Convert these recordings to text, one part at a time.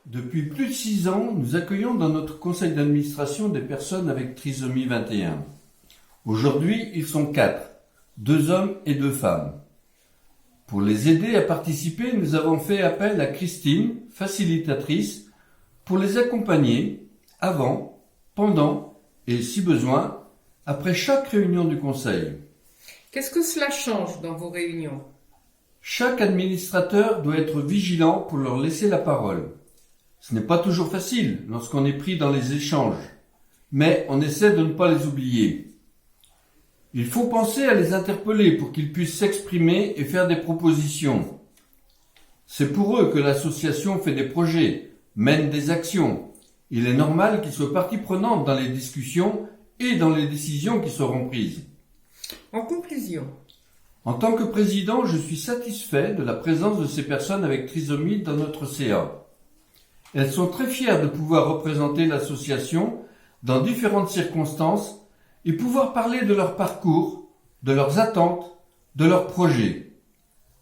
Depuis plus de 6 ans, nous accueillons dans notre conseil d'administration des personnes avec trisomie 21. Aujourd'hui, ils sont 4, 2 hommes et 2 femmes. Pour les aider à participer, nous avons fait appel à Christine, facilitatrice, pour les accompagner avant, pendant et, si besoin, après chaque réunion du conseil. Qu'est-ce que cela change dans vos réunions ? Chaque administrateur doit être vigilant pour leur laisser la parole. Ce n'est pas toujours facile lorsqu'on est pris dans les échanges, mais on essaie de ne pas les oublier. Il faut penser à les interpeller pour qu'ils puissent s'exprimer et faire des propositions. C'est pour eux que l'association fait des projets, mène des actions. Il est normal qu'ils soient partie prenante dans les discussions et dans les décisions qui seront prises. En conclusion, en tant que président, je suis satisfait de la présence de ces personnes avec trisomie dans notre CA. Elles sont très fières de pouvoir représenter l'association dans différentes circonstances et pouvoir parler de leur parcours, de leurs attentes, de leurs projets.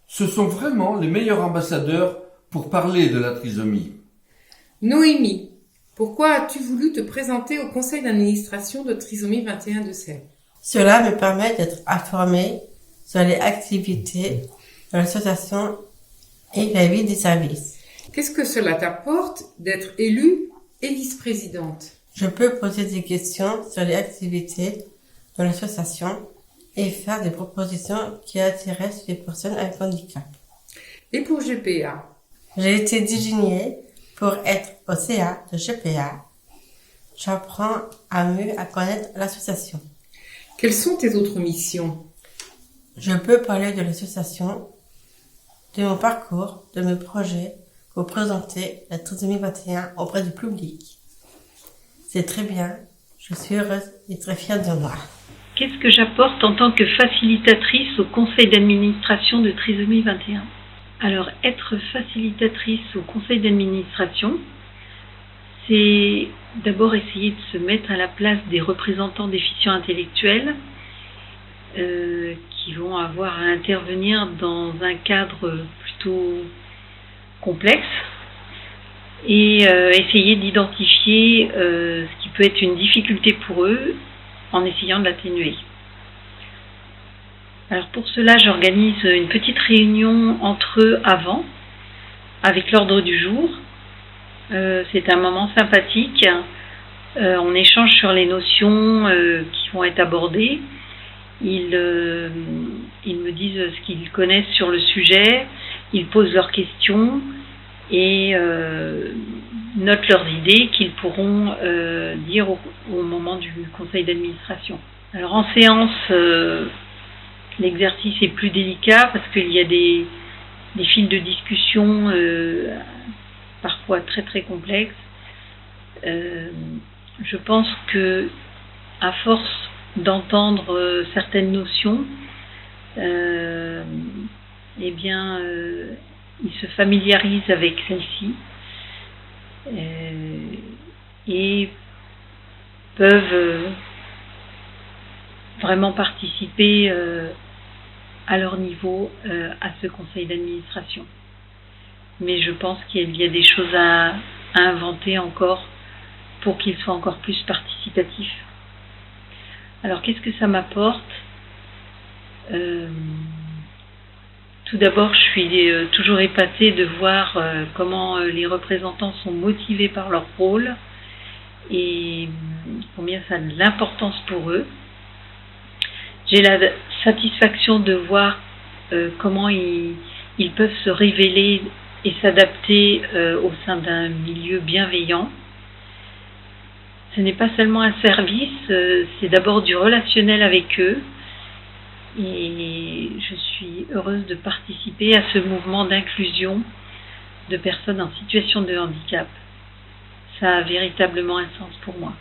Ce sont vraiment les meilleurs ambassadeurs pour parler de la trisomie. Noémie, pourquoi as-tu voulu te présenter au conseil d'administration de Trisomie 21 de Celles ? Cela me permet d'être informée sur les activités de l'association et la vie des services. Qu'est-ce que cela t'apporte d'être élue et vice-présidente ? Je peux poser des questions sur les activités de l'association et faire des propositions qui intéressent les personnes avec handicap. Et pour GPA ? J'ai été désignée pour être au CA de GPA. J'apprends à mieux à connaître l'association. Quelles sont tes autres missions ? Je peux parler de l'association, de mon parcours, de mes projets, pour présenter la trisomie 21 auprès du public. C'est très bien, je suis heureuse et très fière de moi. Qu'est-ce que j'apporte en tant que facilitatrice au conseil d'administration de Trisomie 21 ? Alors, être facilitatrice au conseil d'administration, c'est d'abord essayer de se mettre à la place des représentants déficients intellectuels qui vont avoir à intervenir dans un cadre plutôt complexe et essayer d'identifier ce qui peut être une difficulté pour eux en essayant de l'atténuer. Alors pour cela, j'organise une petite réunion entre eux avant, avec l'ordre du jour. C'est un moment sympathique. On échange sur les notions qui vont être abordées. Ils me disent ce qu'ils connaissent sur le sujet. Ils posent leurs questions et notent leurs idées qu'ils pourront dire au moment du conseil d'administration. Alors en séance, l'exercice est plus délicat parce qu'il y a des fils de discussion parfois très très complexes. Je pense que à force d'entendre certaines notions, ils se familiarisent avec celles-ci et peuvent vraiment participer à leur niveau à ce conseil d'administration. Mais je pense qu'il y a des choses à inventer encore pour qu'ils soient encore plus participatifs. Alors qu'est-ce que ça m'apporte ? Tout d'abord, je suis toujours épatée de voir comment les représentants sont motivés par leur rôle et combien ça a de l'importance pour eux. J'ai la satisfaction de voir comment ils peuvent se révéler et s'adapter au sein d'un milieu bienveillant. Ce n'est pas seulement un service, c'est d'abord du relationnel avec eux. Et je suis heureuse de participer à ce mouvement d'inclusion de personnes en situation de handicap. Ça a véritablement un sens pour moi.